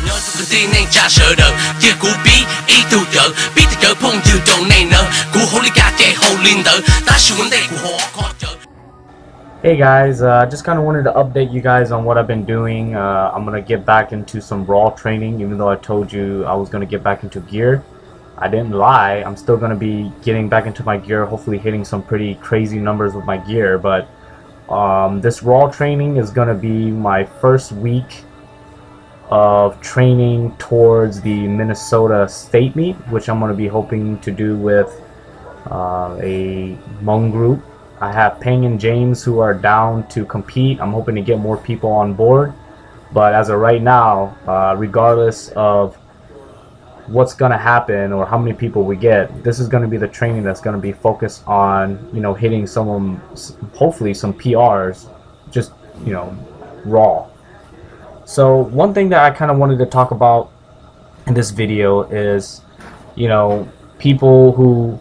nhớ từ tin nên cha sợ đỡ chia cú bí ý tu từ chợ phong từ tròn này nở cú hồ ly ca che hồ linh tở ta sự vấn đề của họ khó chở. Hey guys, just kind of wanted to update you guys on what I've been doing. I'm going to get back into some raw training, even though I told you I was going to get back into gear. I didn't lie. I'm still going to be getting back into my gear, hopefully hitting some pretty crazy numbers with my gear. But this raw training is going to be my first week of training towards the Minnesota State meet, which I'm going to be hoping to do with a Hmong group. I have Peng and James who are down to compete. I'm hoping to get more people on board. But as of right now, regardless of what's going to happen or how many people we get, this is going to be the training that's going to be focused on, you know, hitting hopefully some PRs, just, you know, raw. So one thing that I kind of wanted to talk about in this video is, you know, people who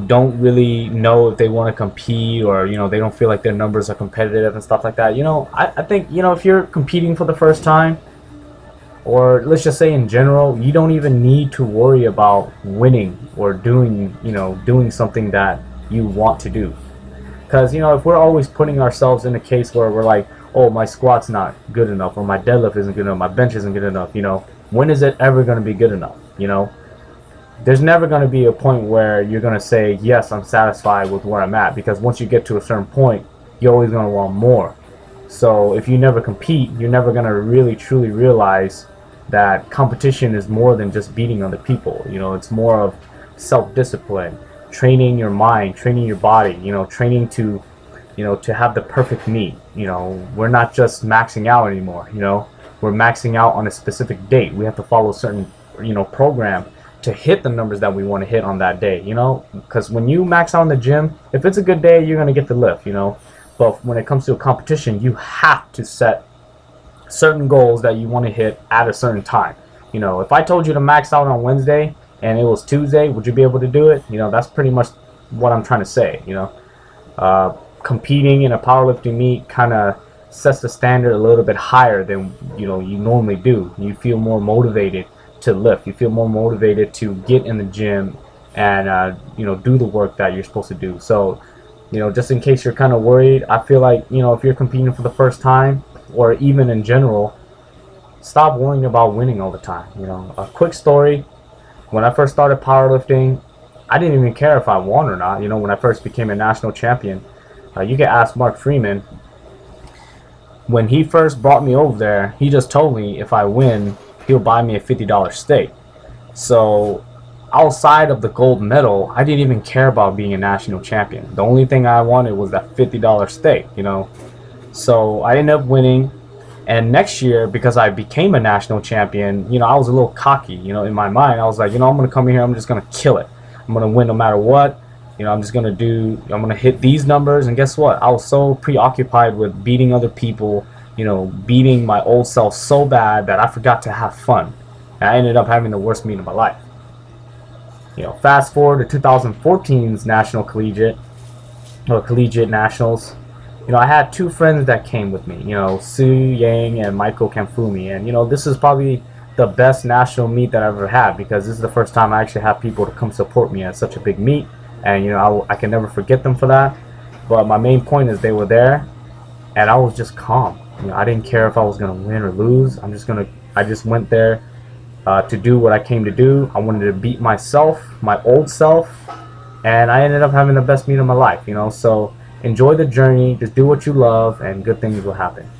don't really know if they want to compete, or, you know, they don't feel like their numbers are competitive and stuff like that. You know, I think, you know, if you're competing for the first time, or let's just say in general, you don't even need to worry about winning or doing something that you want to do. Because, you know, if we're always putting ourselves in a case where we're like, oh, my squat's not good enough, or my deadlift isn't good enough, my bench isn't good enough, you know, when is it ever going to be good enough? You know, there's never going to be a point where you're going to say, yes, I'm satisfied with where I'm at, because once you get to a certain point, you're always going to want more. So if you never compete, you're never going to really truly realize that competition is more than just beating other people. You know, it's more of self-discipline, training your mind, training your body, you know, training to, you know, to have the perfect meet. You know, we're not just maxing out anymore, you know, we're maxing out on a specific date. We have to follow a certain, you know, program to hit the numbers that we want to hit on that day, you know, because when you max out in the gym, if it's a good day, you're going to get the lift, you know. But when it comes to a competition, you have to set certain goals that you want to hit at a certain time. You know, if I told you to max out on Wednesday and it was Tuesday, would you be able to do it? You know, that's pretty much what I'm trying to say. You know, competing in a powerlifting meet kind of sets the standard a little bit higher than, you know, you normally do. You feel more motivated to lift, you feel more motivated to get in the gym and you know, do the work that you're supposed to do. So, you know, just in case you're kind of worried, I feel like, you know, if you're competing for the first time, or even in general, stop worrying about winning all the time. You know, a quick story: when I first started powerlifting, I didn't even care if I won or not. You know, when I first became a national champion, you can ask Mark Freeman. When he first brought me over there, he just told me if I win, he'll buy me a $50 steak. So outside of the gold medal, I didn't even care about being a national champion. The only thing I wanted was that $50 steak, you know. So I ended up winning, and next year, because I became a national champion, you know, I was a little cocky. You know, in my mind, I was like, you know, I'm gonna come here, I'm just gonna kill it. I'm gonna win no matter what. You know, I'm gonna hit these numbers. And guess what? I was so preoccupied with beating other people, you know, beating my old self so bad that I forgot to have fun. And I ended up having the worst meet of my life. You know, fast forward to 2014's National Collegiate, or Collegiate Nationals. You know, I had two friends that came with me, you know, Su Yang and Michael Kamfumi. And, you know, this is probably the best national meet that I've ever had, because this is the first time I actually have people to come support me at such a big meet. And, you know, I can never forget them for that. But my main point is they were there, and I was just calm. You know, I didn't care if I was going to win or lose. I just went there to do what I came to do. I wanted to beat myself, my old self, and I ended up having the best meet of my life, you know. So enjoy the journey, just do what you love, and good things will happen.